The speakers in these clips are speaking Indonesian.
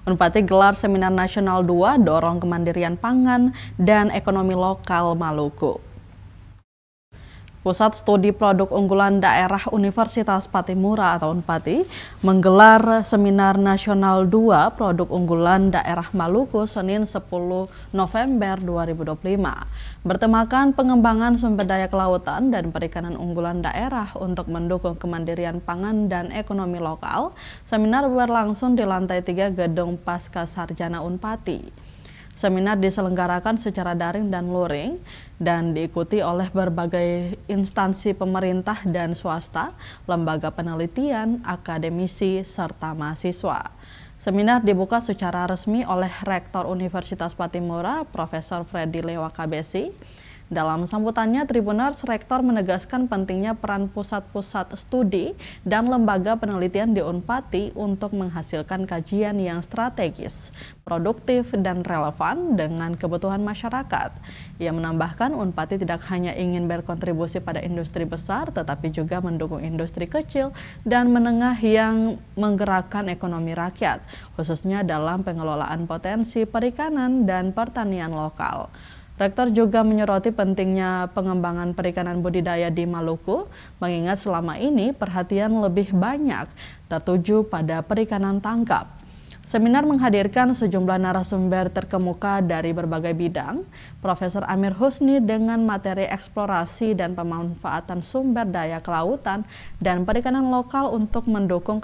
Unpati gelar Seminar Nasional 2 Dorong Kemandirian Pangan dan Ekonomi Lokal Maluku. Pusat Studi Produk Unggulan Daerah Universitas Patimura atau Unpati menggelar Seminar Nasional 2 Produk Unggulan Daerah Maluku Senin 10 November 2025. Bertemakan pengembangan sumber daya kelautan dan perikanan unggulan daerah untuk mendukung kemandirian pangan dan ekonomi lokal, seminar berlangsung di lantai 3 Gedung Pasca Sarjana Unpati. Seminar diselenggarakan secara daring dan luring dan diikuti oleh berbagai instansi pemerintah dan swasta, lembaga penelitian, akademisi, serta mahasiswa. Seminar dibuka secara resmi oleh Rektor Universitas Patimura, Profesor Freddy Lewakabesi. Dalam sambutannya, Tribuners Rektor menegaskan pentingnya peran pusat-pusat studi dan lembaga penelitian di Unpati untuk menghasilkan kajian yang strategis, produktif, dan relevan dengan kebutuhan masyarakat. Ia menambahkan Unpati tidak hanya ingin berkontribusi pada industri besar, tetapi juga mendukung industri kecil dan menengah yang menggerakkan ekonomi rakyat, khususnya dalam pengelolaan potensi perikanan dan pertanian lokal. Rektor juga menyoroti pentingnya pengembangan perikanan budidaya di Maluku, mengingat selama ini perhatian lebih banyak tertuju pada perikanan tangkap. Seminar menghadirkan sejumlah narasumber terkemuka dari berbagai bidang. Profesor Amir Husni dengan materi eksplorasi dan pemanfaatan sumber daya kelautan dan perikanan lokal untuk mendukung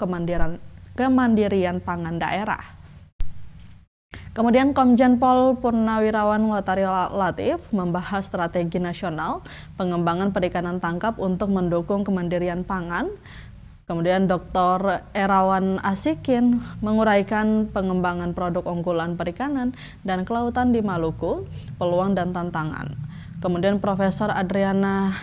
kemandirian pangan daerah. Kemudian Komjen Pol Purnawirawan Lotari Latif membahas strategi nasional pengembangan perikanan tangkap untuk mendukung kemandirian pangan. Kemudian Dr. Erawan Asikin menguraikan pengembangan produk unggulan perikanan dan kelautan di Maluku, peluang dan tantangan. Kemudian Profesor Adriana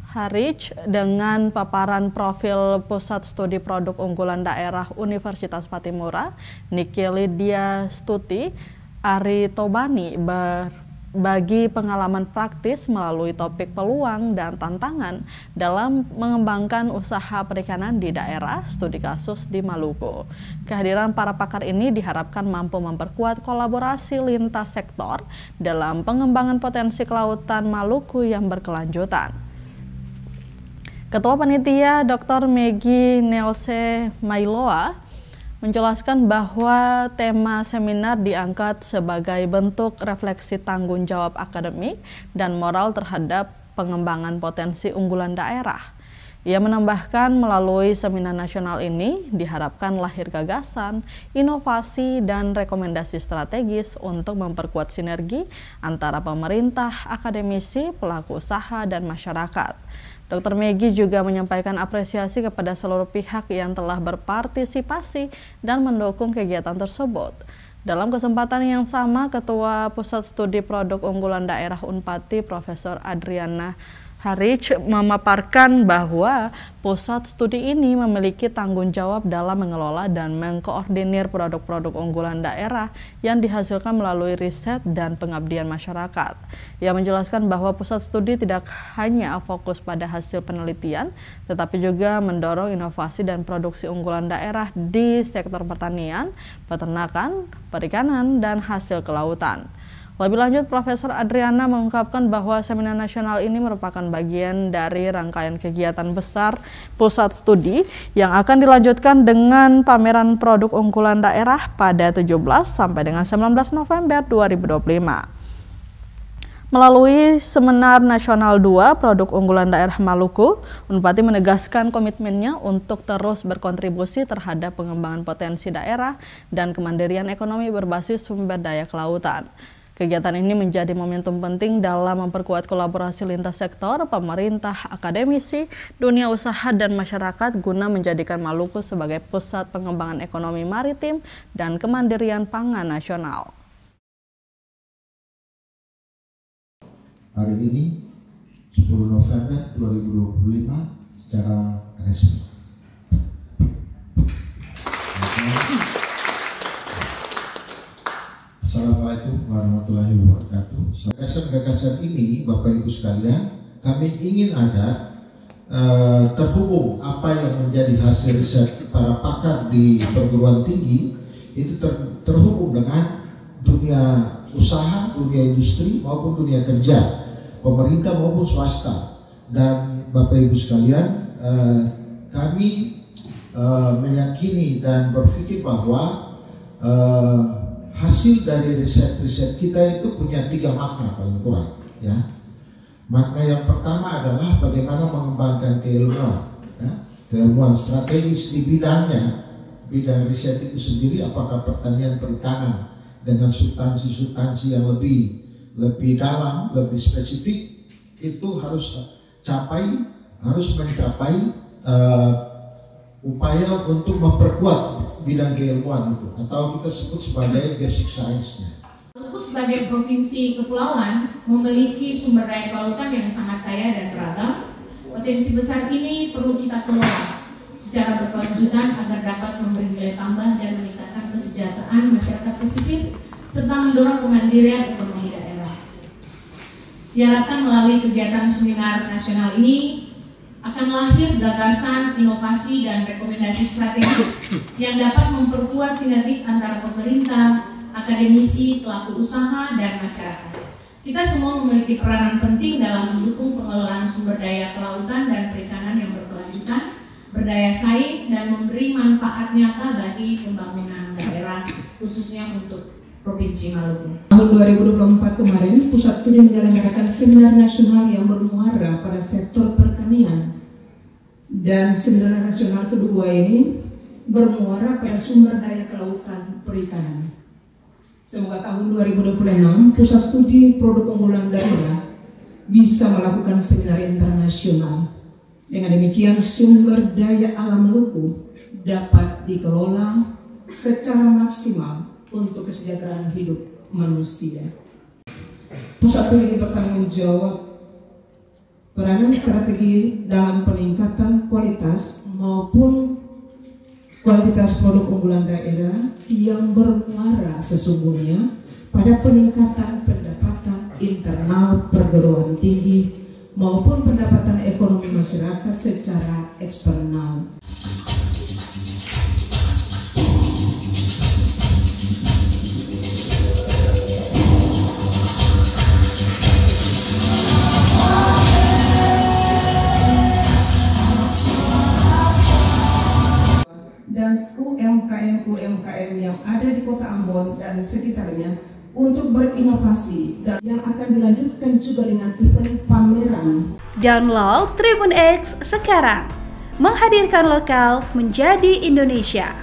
Harich dengan paparan profil Pusat Studi Produk Unggulan Daerah Universitas Patimura, Niki Lydia Stuti, Ari Tobani berbagi pengalaman praktis melalui topik peluang dan tantangan dalam mengembangkan usaha perikanan di daerah studi kasus di Maluku. Kehadiran para pakar ini diharapkan mampu memperkuat kolaborasi lintas sektor dalam pengembangan potensi kelautan Maluku yang berkelanjutan. Ketua Panitia Dr. Meggy Nelse Mailoa menjelaskan bahwa tema seminar diangkat sebagai bentuk refleksi tanggung jawab akademik dan moral terhadap pengembangan potensi unggulan daerah. Ia menambahkan melalui seminar nasional ini diharapkan lahir gagasan, inovasi, dan rekomendasi strategis untuk memperkuat sinergi antara pemerintah, akademisi, pelaku usaha, dan masyarakat. Dr. Meggy juga menyampaikan apresiasi kepada seluruh pihak yang telah berpartisipasi dan mendukung kegiatan tersebut. Dalam kesempatan yang sama, Ketua Pusat Studi Produk Unggulan Daerah Unpati, Profesor Adriana Harich memaparkan bahwa pusat studi ini memiliki tanggung jawab dalam mengelola dan mengkoordinir produk-produk unggulan daerah yang dihasilkan melalui riset dan pengabdian masyarakat. Ia menjelaskan bahwa pusat studi tidak hanya fokus pada hasil penelitian, tetapi juga mendorong inovasi dan produksi unggulan daerah di sektor pertanian, peternakan, perikanan, dan hasil kelautan. Lebih lanjut, Profesor Adriana mengungkapkan bahwa seminar nasional ini merupakan bagian dari rangkaian kegiatan besar pusat studi yang akan dilanjutkan dengan pameran produk unggulan daerah pada 17 sampai dengan 19 November 2025. Melalui Seminar Nasional 2 Produk Unggulan Daerah Maluku, Unpati menegaskan komitmennya untuk terus berkontribusi terhadap pengembangan potensi daerah dan kemandirian ekonomi berbasis sumber daya kelautan. Kegiatan ini menjadi momentum penting dalam memperkuat kolaborasi lintas sektor, pemerintah, akademisi, dunia usaha, dan masyarakat guna menjadikan Maluku sebagai pusat pengembangan ekonomi maritim dan kemandirian pangan nasional. Hari ini 10 November 2025 secara resmi. Assalamualaikum warahmatullahi wabarakatuh. Gagasan-gagasan ini, Bapak Ibu sekalian, kami ingin agar terhubung apa yang menjadi hasil riset para pakar di perguruan tinggi itu terhubung dengan dunia usaha, dunia industri maupun dunia kerja, pemerintah maupun swasta. Dan Bapak Ibu sekalian, kami meyakini dan berpikir bahwa hasil dari riset-riset kita itu punya 3 makna paling kurang, ya. Makna yang pertama adalah bagaimana mengembangkan keilmuan, ya, keilmuan strategis di bidangnya. Bidang riset itu sendiri, apakah pertanian perikanan dengan substansi-substansi yang lebih dalam, lebih spesifik, itu harus mencapai upaya untuk memperkuat bidang keilmuan itu, atau kita sebut sebagai basic science-nya. Maluku sebagai provinsi kepulauan memiliki sumber daya kelautan yang sangat kaya dan beragam. Potensi besar ini perlu kita kelola secara berkelanjutan agar dapat memberi nilai tambah dan meningkatkan kesejahteraan masyarakat pesisir serta mendorong kemandirian ekonomi daerah. Diharapkan melalui kegiatan seminar nasional ini akan lahir gagasan, inovasi, dan rekomendasi strategis yang dapat memperkuat sinergis antara pemerintah, akademisi, pelaku usaha, dan masyarakat. Kita semua memiliki peranan penting dalam mendukung pengelolaan sumber daya kelautan dan perikanan yang berkelanjutan, berdaya saing, dan memberi manfaat nyata bagi pembangunan daerah, khususnya untuk Provinsi Maluku. Tahun 2024 kemarin, Pusat Studi menyelenggarakan seminar nasional yang bermuara pada sektor pertanian. Dan seminar nasional kedua ini bermuara pada sumber daya kelautan perikanan. Semoga tahun 2026, Pusat Studi Produk Unggulan Daerah bisa melakukan seminar internasional. Dengan demikian, sumber daya alam Maluku dapat dikelola secara maksimal untuk kesejahteraan hidup manusia. Pusat ini bertanggung jawab peranan strategi dalam peningkatan kualitas maupun kualitas produk unggulan daerah yang bermuara sesungguhnya pada peningkatan pendapatan internal perguruan tinggi maupun pendapatan ekonomi masyarakat secara eksternal. Dan UMKM yang ada di Kota Ambon dan sekitarnya untuk berinovasi dan yang akan dilanjutkan juga dengan event pameran. Download Tribun X sekarang, menghadirkan lokal menjadi Indonesia.